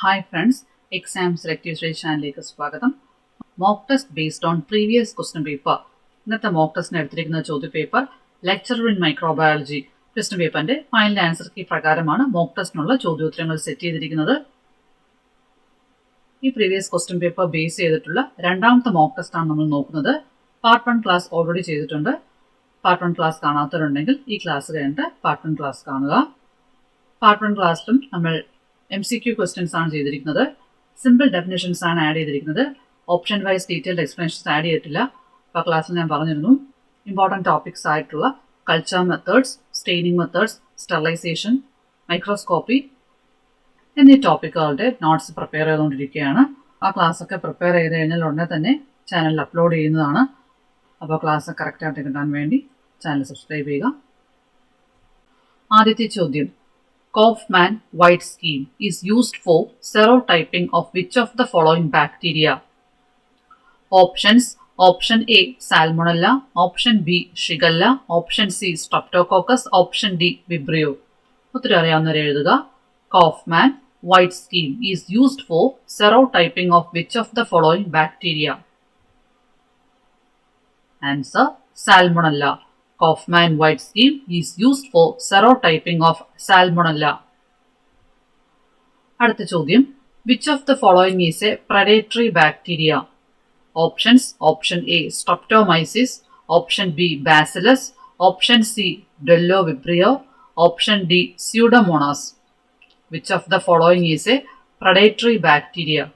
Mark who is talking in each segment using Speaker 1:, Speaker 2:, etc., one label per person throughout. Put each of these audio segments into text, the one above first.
Speaker 1: Hi friends, Exam Selective Study ചാനലിലേക്ക് സ്വാഗതം. Mock test based on previous question paper. ഇന്നത്തെ mock ടെസ്റ്റിന് എടുത്തിരിക്കുന്ന ചോദ്യ paper lecturer in microbiology question പേപ്പറിന്റെ ഫൈനൽ ആൻസർ കീ പ്രകാരമാണ് മോക്ക് ടെസ്റ്റിനുള്ള ചോദ്യോത്തരങ്ങൾ സെറ്റ് ചെയ്തിരിക്കുന്നത്. ഈ പ്രീവിയസ് ക്വസ്റ്റ്യൻ പേപ്പർ ബേസ് ചെയ്തിട്ടുള്ള രണ്ടാമത്തെ മോക്ക് ടെസ്റ്റ് ആണ് നമ്മൾ നോക്കുന്നത്. പാർട്ട് 1 ക്ലാസ് ഓൾറെഡി ചെയ്തിട്ടുണ്ട്. പാർട്ട് 1 ക്ലാസ് കാണാത്തവരുണ്ടെങ്കിൽ ഈ ക്ലാസ് കഴിഞ്ഞിട്ട് പാർട്ട് 1 ക്ലാസ് കാണുക. പാർട്ട് 1 ക്ലാസ്സിലും നമ്മൾ MCQ ക്വസ്റ്റ്യൻസ് ആണ് ചെയ്തിരിക്കുന്നത്. സിമ്പിൾ ഡെഫിനിഷൻസ് ആണ് ആഡ് ചെയ്തിരിക്കുന്നത്. Option wise detailed explanations add ചെയ്തിട്ടില്ല. അപ്പോൾ ക്ലാസ്സിൽ ഞാൻ പറഞ്ഞിരുന്നു ഇമ്പോർട്ടൻറ്റ് ടോപ്പിക്സ് ആയിട്ടുള്ള culture methods, staining methods, sterilization, microscopy എന്നീ ടോപ്പിക്കുകളുടെ നോട്ട്സ് പ്രിപ്പയർ ചെയ്തുകൊണ്ടിരിക്കുകയാണ്. ആ ക്ലാസ്സൊക്കെ പ്രിപ്പയർ ചെയ്ത് കഴിഞ്ഞാൽ ഉടനെ തന്നെ ചാനലിൽ അപ്ലോഡ് ചെയ്യുന്നതാണ്. അപ്പോൾ ക്ലാസ് കറക്റ്റായിട്ട് കിട്ടാൻ വേണ്ടി ചാനൽ സബ്സ്ക്രൈബ് ചെയ്യുക. ആദ്യത്തെ ചോദ്യം, Kaufman-White scheme is used for serotyping of which of the following bacteria? Options: Option A Salmonella, Option B Shigella, Option C Streptococcus, Option D Vibrio. ഉത്തരം അറിയാവുന്നവരെ എഴുതുക. Kaufman-White scheme is used for serotyping of which of the following bacteria? Answer: Salmonella. Kaufman-White scheme is used for serotyping of Salmonella. അടുത്ത ചോദ്യം, which of the following is a predatory bacteria? Options: Option A Streptomyces, Option B Bacillus, Option C Dello Vibrio, Option D Pseudomonas. Which of the following is a predatory bacteria?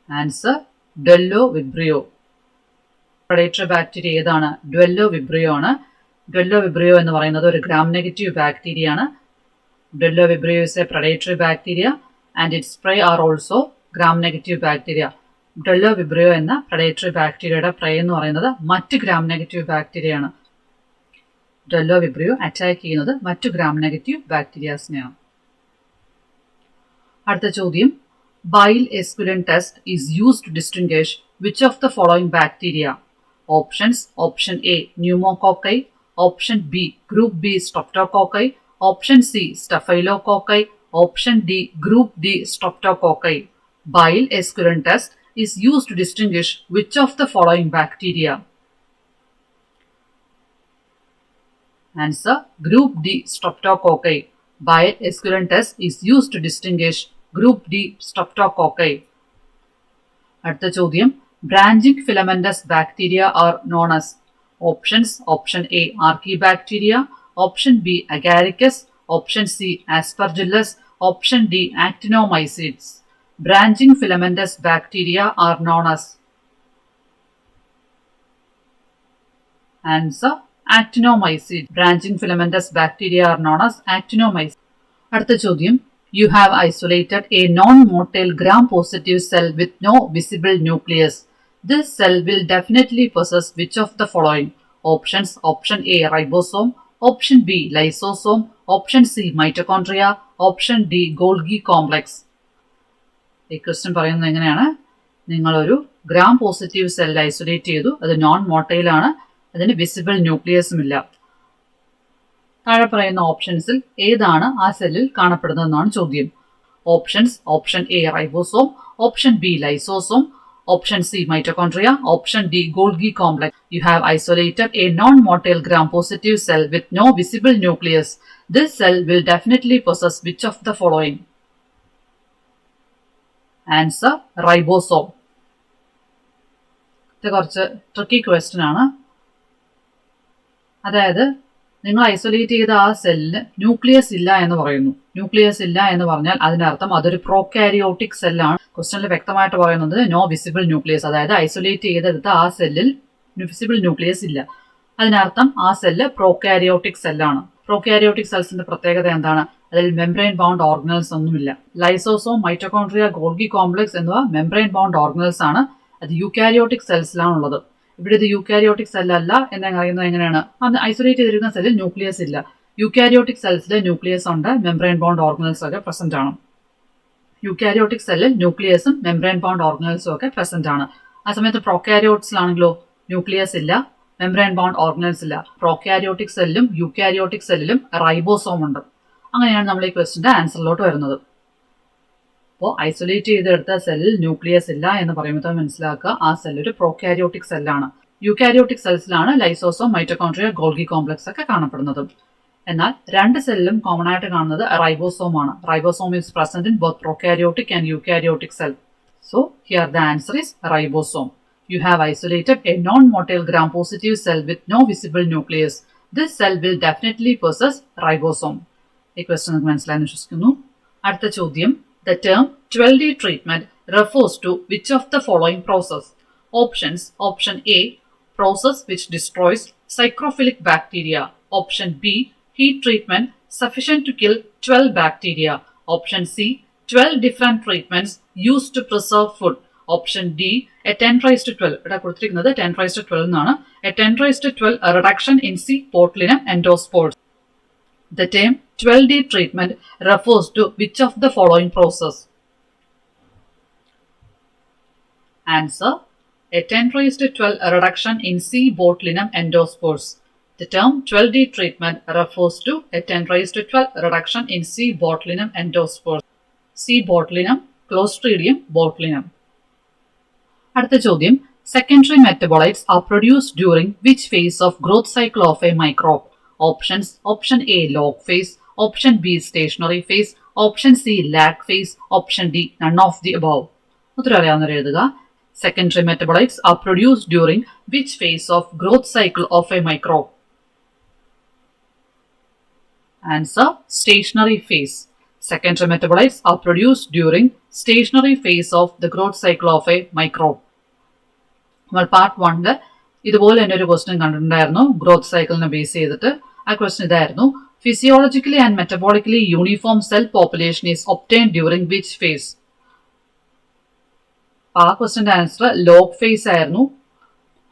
Speaker 1: Answer: Dello Vibrio. Predatory bacteria ഏതാണ്? ഡ്വെല്ലോ Vibrio ആണ്. ഡ്വെല്ലോ Vibrio എന്ന് പറയുന്നത് ഒരു gram negative bacteria ആണ്. Bdellovibrio is a predatory bacteria and its prey are also gram negative bacteria. Bdellovibrio എന്ന predatory ബാക്ടീരിയയുടെ prey എന്ന് പറയുന്നത് മറ്റ് ഗ്രാം നെഗറ്റീവ് ബാക്ടീരിയ ആണ്. ഡ്വെല്ലോ വിബ്രിയോ അറ്റാക്ക് ചെയ്യുന്നത് മറ്റു ഗ്രാം നെഗറ്റീവ് ബാക്ടീരിയാസിനെയാണ്. അടുത്ത ചോദ്യം, bile esculin test is used to distinguish which of the following bacteria? Options: Option A Pneumococci, Option B Group B Streptococci, Option C Staphylococci, Option D Group D Streptococci. Bile esculin test is used to distinguish which of the following bacteria? Answer: Group D Streptococci. Bile esculin test is used to distinguish Group D Streptococci. അടുത്ത ചോദ്യം, branching filamentous bacteria are known as? Options: Option A Archaebacteria, Option B Agaricus, Option C Aspergillus, Option D Actinomycetes. Branching filamentous bacteria are known as? Answer: Actinomycetes. Branching filamentous bacteria are known as Actinomycetes. അടുത്ത ചോദ്യം, you have isolated a non-motile gram-positive cell with no visible nucleus. This cell will definitely possess which of the following? Options: Option A ribosome, Option B lysosome, Option C mitochondria, Option D Golgi complex. ഈ question പറയുന്നത് എങ്ങനെയാണ്? നിങ്ങളൊരു gram positive cell isolate ചെയ്തു, അത് non motile ആണ്, അതിന് visible ന്യൂക്ലിയസും ഇല്ല. താഴെ പറയുന്ന ഓപ്ഷൻസിൽ ഏതാണ് ആ സെല്ലിൽ കാണപ്പെടുന്നതെന്നാണ് ചോദ്യം. Options: option A ribosome, option B lysosome, option C mitochondria, option D Golgi complex. You have isolated a non motile gram positive cell with no visible nucleus. This cell will definitely possess which of the following? Answer: ribosome. ഇത് കുറച്ച് tricky question ആണ്. അതായത് നിങ്ങൾ isolate ചെയ്ത ആ സെല്ലിന് nucleus ഇല്ല എന്ന് പറയുന്നു. ന്യൂക്ലിയസ് ഇല്ല എന്ന് പറഞ്ഞാൽ അതിനർത്ഥം അതൊരു പ്രോകാരിയോട്ടിക് സെല്ലാണ്. ക്വസ്റ്റനിൽ വ്യക്തമായിട്ട് പറയുന്നത് നോ വിസിബിൾ ന്യൂക്ലിയസ്, അതായത് ഐസൊലേറ്റ് ചെയ്തെടുത്ത ആ സെല്ലിൽ വിസിബിൾ ന്യൂക്ലിയസ് ഇല്ല. അതിനർത്ഥം ആ സെല്ല് പ്രോകാരിയോട്ടിക് സെല്ലാണ്. പ്രോകാരിയോട്ടിക് സെൽസിന്റെ പ്രത്യേകത എന്താണ്? അതിൽ മെംബ്രെയിൻ ബൗണ്ട് ഓർഗനൽസ് ഒന്നുമില്ല. ലൈസോസോം, മൈറ്റോകോൺട്രിയ, ഗോൾഗി കോംപ്ലക്സ് എന്നിവ മെംബ്രെയിൻ ബൗണ്ട് ഓർഗനൽസ് ആണ്. അത് യൂക്കാരിയോട്ടിക് സെൽസിലാണുള്ളത്. ഇവിടെ ഇത് യൂക്കാരിയോട്ടിക് സെൽ അല്ല എന്ന് അറിയുന്നത് എങ്ങനെയാണ്? അന്ന് ഐസൊലേറ്റ് ചെയ്തിരിക്കുന്ന സെല്ലിൽ ന്യൂക്ലിയസ് ഇല്ല. യൂക്കാരിയോട്ടിക് സെൽസിൽ ന്യൂക്ലിയസ് ഉണ്ട്, മെംബ്രെയിൻ ബൗണ്ട് ഓർഗനൽസ് ഒക്കെ പ്രസന്റ് ആണ്. യൂക്കാരിയോട്ടിക് സെല്ലിൽ ന്യൂക്ലിയസും മെംബ്രെയിൻ ബൗണ്ട് ഓർഗനൽസും ഒക്കെ പ്രസന്റ് ആണ്. ആ സമയത്ത് പ്രോകാരിയോട്സിലാണെങ്കിലോ ന്യൂക്ലിയസ് ഇല്ല, മെംബ്രെയിൻ ബൗണ്ട് ഓർഗനൽസ് ഇല്ല. പ്രോകാരിയോട്ടിക് സെല്ലിലും യൂക്കാരിയോട്ടിക് സെല്ലിലും റൈബോസോം ഉണ്ട്. അങ്ങനെയാണ് നമ്മൾ ഈ ക്വസ്റ്റിന്റെ ആൻസറിലോട്ട് വരുന്നത്. അപ്പോൾ ഐസൊലേറ്റ് ചെയ്തെടുത്ത സെല്ലിൽ ന്യൂക്ലിയസ് ഇല്ല എന്ന് പറയുമ്പോൾ മനസ്സിലാക്കുക ആ സെൽ ഒരു പ്രോകാരിയോട്ടിക് സെല്ലാണ്. യൂകാരിയോട്ടിക് സെൽസിലാണ് ലൈസോസോം, മൈറ്റോകോൺട്രിയ, ഗോൾഗി കോംപ്ലക്സ് ഒക്കെ കാണപ്പെടുന്നത്. എന്നാൽ രണ്ട് സെല്ലിലും കോമൺ ആയിട്ട് കാണുന്നത് റൈബോസോം ആണ്. Ribosome is present in both prokaryotic and eukaryotic cell. So here the answer is ribosome. You have isolated a non-motile gram-positive cell with no visible nucleus. This cell will definitely possess ribosome. ഈ question നിങ്ങൾക്ക് മനസ്സിലായെന്ന് വിശ്വസിക്കുന്നു. അടുത്ത ചോദ്യം, the term 12D treatment refers to which of the following process? Options: Option A, process which destroys psychrophilic bacteria. Option B, heat treatment sufficient to kill 12 bacteria. Option C, 12 different treatments used to preserve food. Option D, a 10^12. ഇവിടെ കൊടുത്തിരിക്കുന്നത് 10^12 എന്നാണ്. A 10^12 reduction in C. botulinum endospores. The term 12D treatment refers to which of the following process? Answer: a 10^12 reduction in C. botulinum endospores. The term 12D treatment refers to a 10^12 reduction in C. botulinum endospores. C. botulinum, Clostridium botulinum. അടുത്ത ചോദ്യം, secondary metabolites are produced during which phase of growth cycle of a microbe? Options: option A log phase, option B stationary phase, option C lag phase, option D none of the above. ഉത്തരം അറിയാവുന്നവർ എഴുതുക. Secondary metabolites are produced during which phase of growth cycle of a microbe? Answer: stationary phase. Secondary metabolites are produced during stationary phase of the growth cycle of a microbe. നമ്മൾ part 1 ഇതുപോലെ തന്നെ ഒരു question കണ്ടിട്ടുണ്ടായിരുന്നു growth സൈക്കിളിനെ base ചെയ്തിട്ട്. ആ question ഇതായിരുന്നു: physiologically and metabolically uniform cell population is obtained during which phase? ആ ക്വസ്റ്റ്യന്റെ ആൻസർ ലോഗ് ഫേസ് ആയിരുന്നു.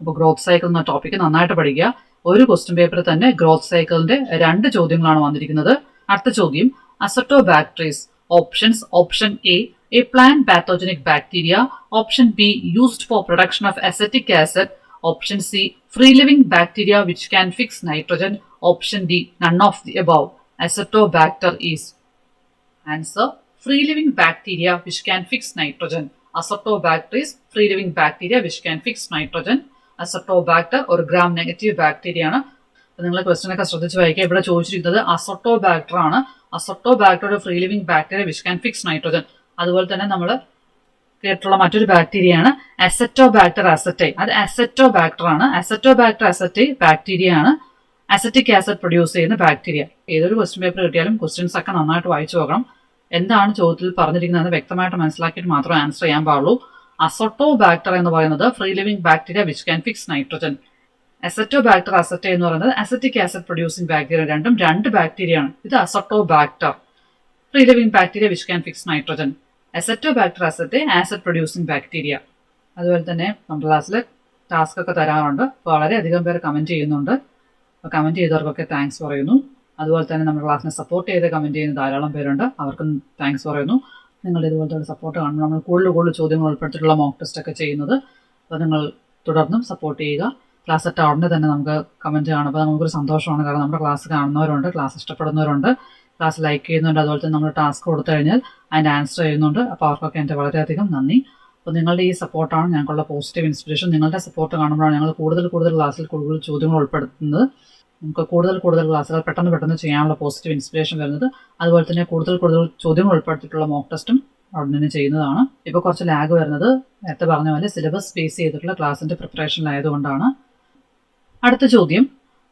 Speaker 1: അപ്പോൾ ഗ്രോത്ത് സൈക്കിൾ എന്ന ടോപ്പിക്ക് നന്നായിട്ട് പഠിക്കുക. ഒരു ക്വസ്റ്റ്യൻ പേപ്പറിൽ തന്നെ ഗ്രോത്ത് സൈക്കിളിന്റെ 2 ചോദ്യങ്ങളാണ് വന്നിരിക്കുന്നത്. അടുത്ത ചോദ്യം, Acetobacterus. Options: Option A plant pathogenic bacteria. Option B, used for production of acetic acid. Option C, free living bacteria which can fix nitrogen. Option D, none of the above. Acetobacter is. Answer: free living bacteria which can fix nitrogen. Acetobacter is free living bacteria which can fix nitrogen. Acetobacter ഒരു gram negative bacteria ആണ്. നിങ്ങൾ question ഒക്കെ ശ്രദ്ധിച്ച് വായിക്കുക. ഇവിടെ ചോദിച്ചിരിക്കുന്നത് അസോട്ടോബാക്ടർ ആണ്. അസോട്ടോബാക്ടർ ഒരു free living bacteria which can fix nitrogen. അതുപോലെ തന്നെ നമ്മൾ കേട്ടിട്ടുള്ള മറ്റൊരു ബാക്ടീരിയയാണ് അസറ്റോബാക്ടർ അസറ്റൈ. അത് അസറ്റോബാക്ടർ ആണ്. അസറ്റോബാക്ടർ അസറ്റൈ ബാക്ടീരിയ ആണ്. അസറ്റിക് ആസിഡ് പ്രൊഡ്യൂസ് ചെയ്യുന്ന ബാക്ടീരിയ. ഏതൊരു ക്വസ്റ്റ്യൻ പേപ്പർ കിട്ടിയാലും ക്വസ്റ്റ്യൻസ് ഒക്കെ നന്നായിട്ട് വായിച്ചു നോക്കണം. എന്താണ് ചോദ്യത്തിൽ പറഞ്ഞിരിക്കുന്നത് വ്യക്തമായിട്ട് മനസ്സിലാക്കിയിട്ട് മാത്രമേ ആൻസർ ചെയ്യാൻ പാടുള്ളൂ. അസോട്ടോബാക്ടർ എന്ന് പറയുന്നത് free living bacteria which can fix nitrogen. Acetobacter aceti എന്ന് പറയുന്നത് അസറ്റിക് ആസിഡ് പ്രൊഡ്യൂസിംഗ് ബാക്ടീരിയ. രണ്ടും 2 ബാക്ടീരിയ ആണ്. ഇത് Acetobacter free living bacteria which can fix nitrogen. Acetobacter aceti acid producing bacteria. അതുപോലെ തന്നെ നമ്മുടെ ക്ലാസ്സിൽ ടാസ്ക് ഒക്കെ തരാറുണ്ട്. വളരെയധികം പേര് കമന്റ് ചെയ്യുന്നുണ്ട്. അപ്പോൾ കമന്റ് ചെയ്തവർക്കൊക്കെ താങ്ക്സ് പറയുന്നു. അതുപോലെ തന്നെ നമ്മുടെ ക്ലാസ്സിനെ സപ്പോർട്ട് ചെയ്ത് കമന്റ് ചെയ്യുന്ന ധാരാളം പേരുണ്ട്. അവർക്കും താങ്ക്സ് പറയുന്നു. നിങ്ങളുടെ ഇതുപോലത്തെ സപ്പോർട്ട് കാണുമ്പോൾ നമ്മൾ കൂടുതൽ ചോദ്യങ്ങൾ ഉൾപ്പെടുത്തിയിട്ടുള്ള മോക്ക് ടെസ്റ്റ് ഒക്കെ ചെയ്യുന്നത്. അപ്പോൾ നിങ്ങൾ തുടർന്നും സപ്പോർട്ട് ചെയ്യുക. ക്ലാസ് ഇട്ട ഉടനെ തന്നെ നമുക്ക് കമൻറ്റ് കാണുമ്പോൾ നമുക്കൊരു സന്തോഷമാണ്. കാരണം നമ്മുടെ ക്ലാസ് കാണുന്നവരുണ്ട്, ക്ലാസ് ഇഷ്ടപ്പെടുന്നവരുണ്ട്, ക്ലാസ് ലൈക്ക് ചെയ്യുന്നുണ്ട്. അതുപോലെ തന്നെ നമ്മൾ ടാസ്ക് കൊടുത്തു കഴിഞ്ഞാൽ അതിൻ്റെ ആൻസർ ചെയ്യുന്നുണ്ട്. അപ്പോൾ അവർക്കൊക്കെ എൻ്റെ വളരെയധികം നന്ദി. അപ്പോൾ നിങ്ങളുടെ ഈ സപ്പോർട്ടാണ് ഞങ്ങൾക്കുള്ള പോസിറ്റീവ് ഇൻസ്പിറേഷൻ. നിങ്ങളുടെ സപ്പോർട്ട് കാണുമ്പോഴാണ് ഞങ്ങൾ കൂടുതൽ ക്ലാസ്സിൽ കൂടുതൽ ചോദ്യങ്ങൾ ഉൾപ്പെടുത്തുന്നത്. നമുക്ക് കൂടുതൽ ക്ലാസ്സുകൾ പെട്ടെന്ന് ചെയ്യാനുള്ള പോസിറ്റീവ് ഇൻസ്പിറേഷൻ വരുന്നത്. അതുപോലെ തന്നെ കൂടുതൽ ചോദ്യങ്ങൾ ഉൾപ്പെടുത്തിയിട്ടുള്ള മോക്ക് ടെസ്റ്റും ഉടനെ ചെയ്യുന്നതാണ്. ഇപ്പോൾ കുറച്ച് ലാഗ് വരുന്നത് നേരത്തെ പറഞ്ഞ പോലെ സിലബസ് ബേസ് ചെയ്തിട്ടുള്ള ക്ലാസ്സിൻ്റെ പ്രിപ്പറേഷനിലായതുകൊണ്ടാണ്. അടുത്ത ചോദ്യം,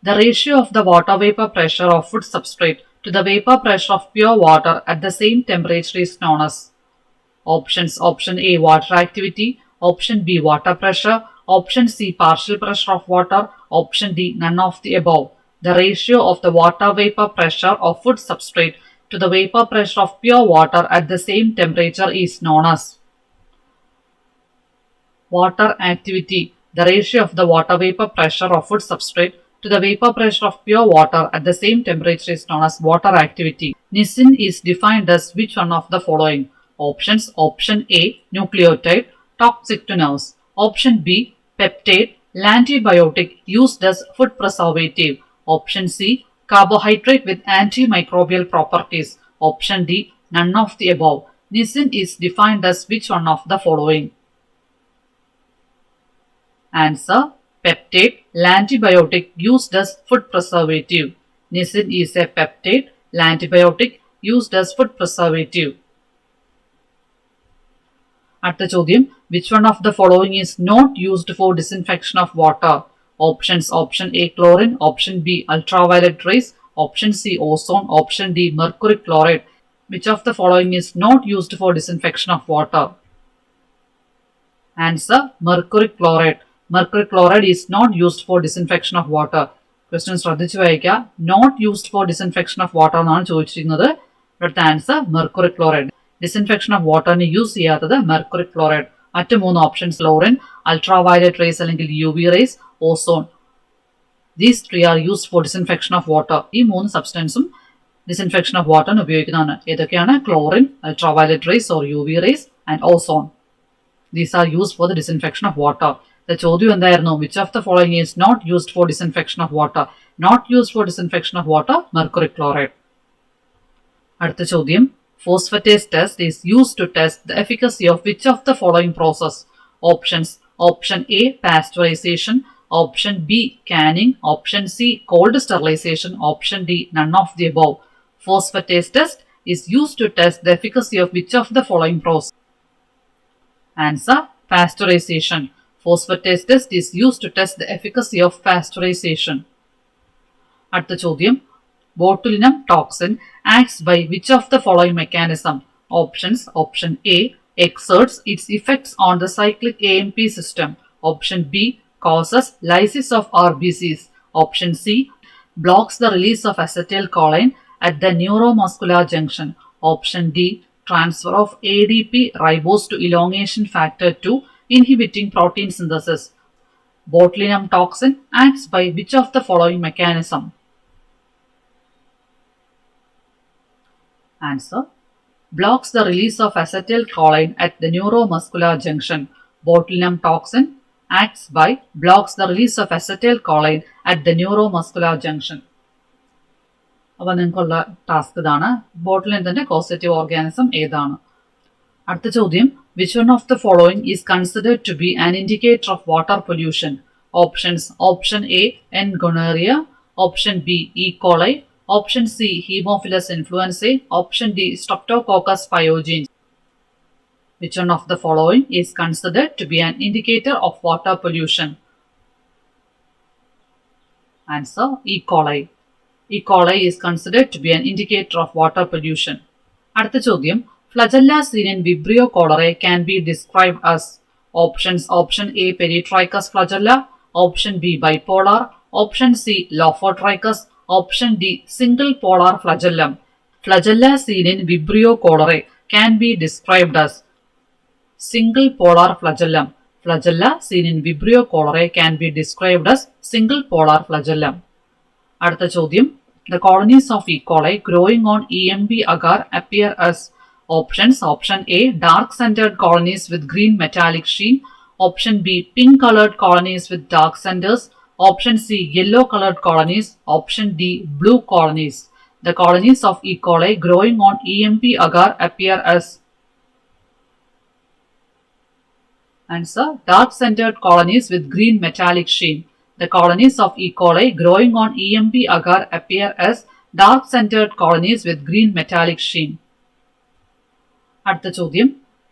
Speaker 1: the ratio of the water vapor pressure of food substrate to the vapor pressure of pure water at the same temperature is known as? Options: Option A, water activity. Option B, water pressure. Option C, partial pressure of water. Option D, none of the above. The ratio of the water vapor pressure of food substrate to the vapor pressure of pure water at the same temperature is known as? Water activity. The ratio of the water vapor pressure of food substrate to the vapor pressure of pure water at the same temperature is known as water activity. Nisin is defined as which one of the following? Options: Option A, nucleotide, toxic to nerves. Option B, peptide, antibiotic used as food preservative. Option C, Carbohydrate with antimicrobial properties. Option D, none of the above. Nisin is defined as which one of the following? Answer, peptide, antibiotic used as food preservative. Nisin is a peptide, antibiotic used as food preservative. അടുത്ത ചോദ്യം, which one of the following is not used for disinfection of water? Options, option A chlorine, option B ultraviolet rays, option C ozone, option D mercury chloride. Which of the following is not used for disinfection of water? Answer, mercury chloride. Mercury chloride is not used for disinfection of water. Question ശ്രദ്ധിച്ചു വായിക്കുക. Not used for disinfection of water എന്നാണ് ചോദിച്ചിരിക്കുന്നത്. ഇവിടുത്തെ answer mercury chloride. Disinfection of വാട്ടറിന് use ചെയ്യാത്തത് mercury chloride. മറ്റ് മൂന്ന് options chlorine, ultraviolet rays അല്ലെങ്കിൽ UV rays, ozone. These three are used for disinfection of water. ഈ മൂന്ന് സബ്സ്റ്റൻസും ഡിസിൻഫെക്ഷൻ ഓഫ് വാട്ടറിന് ഉപയോഗിക്കുന്നതാണ്. ഏതൊക്കെയാണ്? Chlorine, ultraviolet rays or UV rays and ozone. These are used for the disinfection of water. ചോദ്യം എന്തായിരുന്നു? Which of the following is not used for disinfection of water? Not used for disinfection of water, mercury chloride. അടുത്ത ചോദ്യം, phosphatase test is used to test the efficacy of which of the following process? Options, option A pasteurization, option B canning, option C cold sterilization, option D none of the above. Phosphatase test is used to test the efficacy of which of the following process? Answer, pasteurization. Phosphatase test is used to test the efficacy of pasteurization. അടുത്ത ചോദ്യം, botulinum toxin acts by which of the following mechanism? Options, option A exerts its effects on the cyclic AMP system, option B causes lysis of RBCs, option C blocks the release of acetylcholine at the neuromuscular junction, option D transfer of ADP ribose to elongation factor 2 inhibiting protein synthesis. Botulinum toxin acts by which of the following mechanism? Answer, blocks the release of acetylcholine at the neuromuscular junction. Botulinum toxin acts by blocks the release of acetylcholine at the neuromuscular junction. അപ്പോൾ നിങ്ങൾക്കുള്ള task ഇതാണ്. ബോട്ടുലിനത്തിൻ്റെ causative organism ഏതാണ്? അടുത്ത ചോദ്യം, which one of the following is considered to be an indicator of water pollution? Options, option A N. gonorrhea, option B E. coli, option C Haemophilus influenzae, option D Streptococcus pyogenes. Which one of the following is considered to be an indicator of water pollution? Answer, E. coli. E. coli is considered to be an indicator of water pollution. അടുത്ത ചോദ്യം, flagella seen in Vibrio cholerae can be described as? Options, option A Peritrichus flagella, option B bipolar, option C Lophotrichus, option D single polar flagellum. Flagella seen in Vibrio cholerae can be described as single polar flagellum. Flagella seen in Vibrio cholerae can be described as single polar flagellum. അടുത്ത ചോദ്യം, the colonies of E. coli growing on EMB agar appear as? Options, option A dark centered colonies with green metallic sheen, option B pink colored colonies with dark centers, option C yellow colored colonies, option D blue colonies. The colonies of E. coli growing on EMB agar appear as? Answer, dark centered colonies with green metallic sheen. The colonies of E. coli growing on EMB agar appear as dark centered colonies with green metallic sheen. അടുത്ത ചോദ്യം,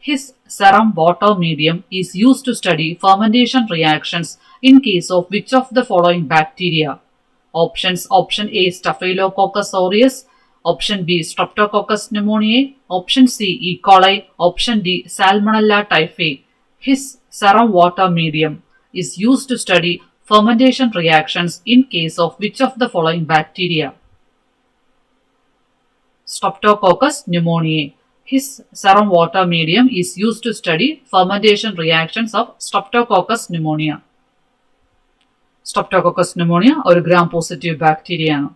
Speaker 1: his serum water medium is used to study fermentation reactions in case of which of the following bacteria? Options, option A Staphylococcus aureus, option B Streptococcus pneumoniae, option C E. coli, option D Salmonella typhi. His serum water medium is used to study fermentation reactions in case of which of the following bacteria? Streptococcus pneumoniae. His serum water medium is used to study fermentation reactions of Streptococcus pneumonia. Streptococcus pneumonia ഒരു gram positive bacteria ആണ്.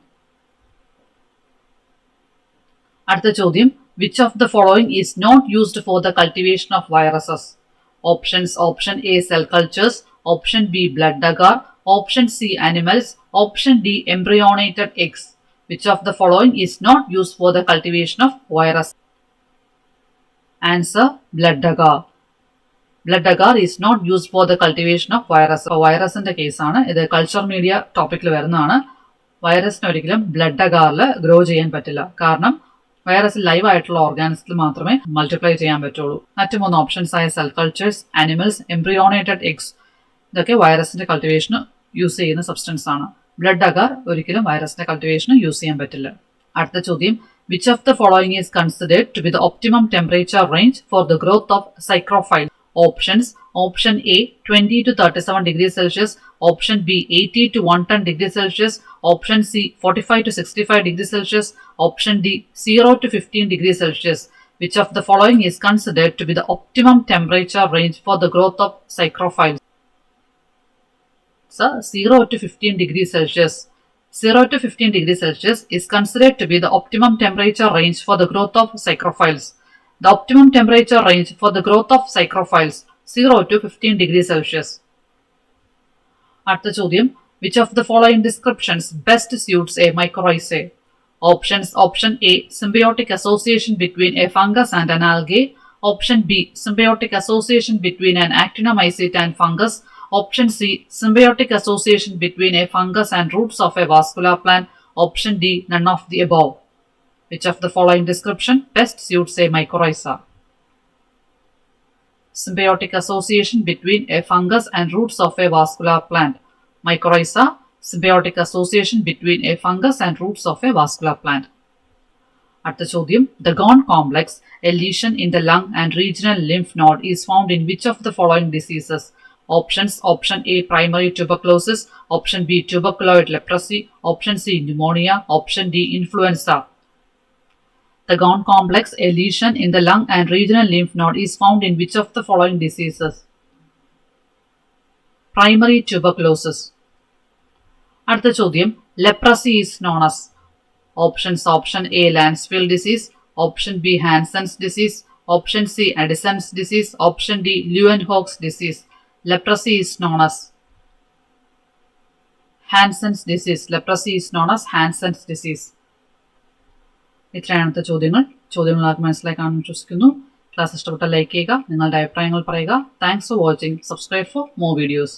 Speaker 1: അടുത്ത ചോദ്യം, which of the following is not used for the cultivation of viruses? Options, option A cell cultures, option B blood agar, option C animals, option D embryonated eggs. Which of the following is not used for the cultivation of virus? Answer, blood agar. Blood agar is not used for the cultivation of virus. വൈറസിന്റെ കേസാണ് ഇത്. Culture media ടോപ്പിക്കിൽ വരുന്നതാണ്. വൈറസിന് ഒരിക്കലും blood അഗാറിൽ grow ചെയ്യാൻ പറ്റില്ല. കാരണം virus live ആയിട്ടുള്ള ഓർഗാനിസത്തിൽ മാത്രമേ മൾട്ടിപ്ലൈ ചെയ്യാൻ പറ്റുള്ളൂ. മറ്റു 3 ഓപ്ഷൻസ് ആയ cell cultures, animals, embryonated eggs ഇതൊക്കെ വൈറസിന്റെ കൾട്ടിവേഷന് യൂസ് ചെയ്യുന്ന സബ്സ്റ്റൻസ് ആണ്. ബ്ലഡ് അഗാർ ഒരിക്കലും വൈറസിന്റെ കൾട്ടിവേഷന് യൂസ് ചെയ്യാൻ പറ്റില്ല. അടുത്ത ചോദ്യം, which of the following is considered to be the optimum temperature range for the growth of psychrophile? Options: Option A 20 to 37 degrees Celsius, Option B 80 to 110 degrees Celsius, Option C 45 to 65 degrees Celsius, Option D 0 to 15 degrees Celsius. Which of the following is considered to be the optimum temperature range for the growth of psychrophiles? So 0 to 15 degrees Celsius. 0 to 15 degrees Celsius is considered to be the optimum temperature range for the growth of psychrophiles. The optimum temperature range for the growth of psychrophiles 0 to 15 degrees Celsius. അടുത്ത ചോദ്യം, which of the following descriptions best suits a mycorrhizae? Options: Option A symbiotic association between a fungus and an algae, Option B symbiotic association between an actinomycete and fungus, Option C symbiotic association between a fungus and roots of a vascular plant, Option D none of the above. Which of the following description best suits a mycorrhiza? Symbiotic association between a fungus and roots of a vascular plant. Mycorrhiza, symbiotic association between a fungus and roots of a vascular plant. അടുത്ത ചോദ്യം, the Ghon complex, a lesion in the lung and regional lymph node, is found in which of the following diseases? Options: Option A primary tuberculosis, Option B tuberculoid leprosy, Option C pneumonia, Option D influenza. The Ghon complex, a lesion in the lung and regional lymph node, is found in which of the following diseases? Primary tuberculosis. അടുത്ത ചോദ്യം, leprosy is known as? Options: Option A Landsfield disease, Option B Hansen's disease, Option C Addison's disease, Option D Leeuwenhoek's disease. Leprosy is known as Hansen's disease. Leprosy is known as Hansen's disease. ഇത്രയാണ് ചോദ്യങ്ങൾ. ചോദ്യങ്ങളാർക്ക് മനസ്സിലായി കാണുമെന്ന് വിശ്വസിക്കുന്നു. Class ഇഷ്ടപ്പെട്ട like ചെയ്യുക, നിങ്ങളുടെ അഭിപ്രായങ്ങൾ പറയുക. Thanks for watching. Subscribe for more videos.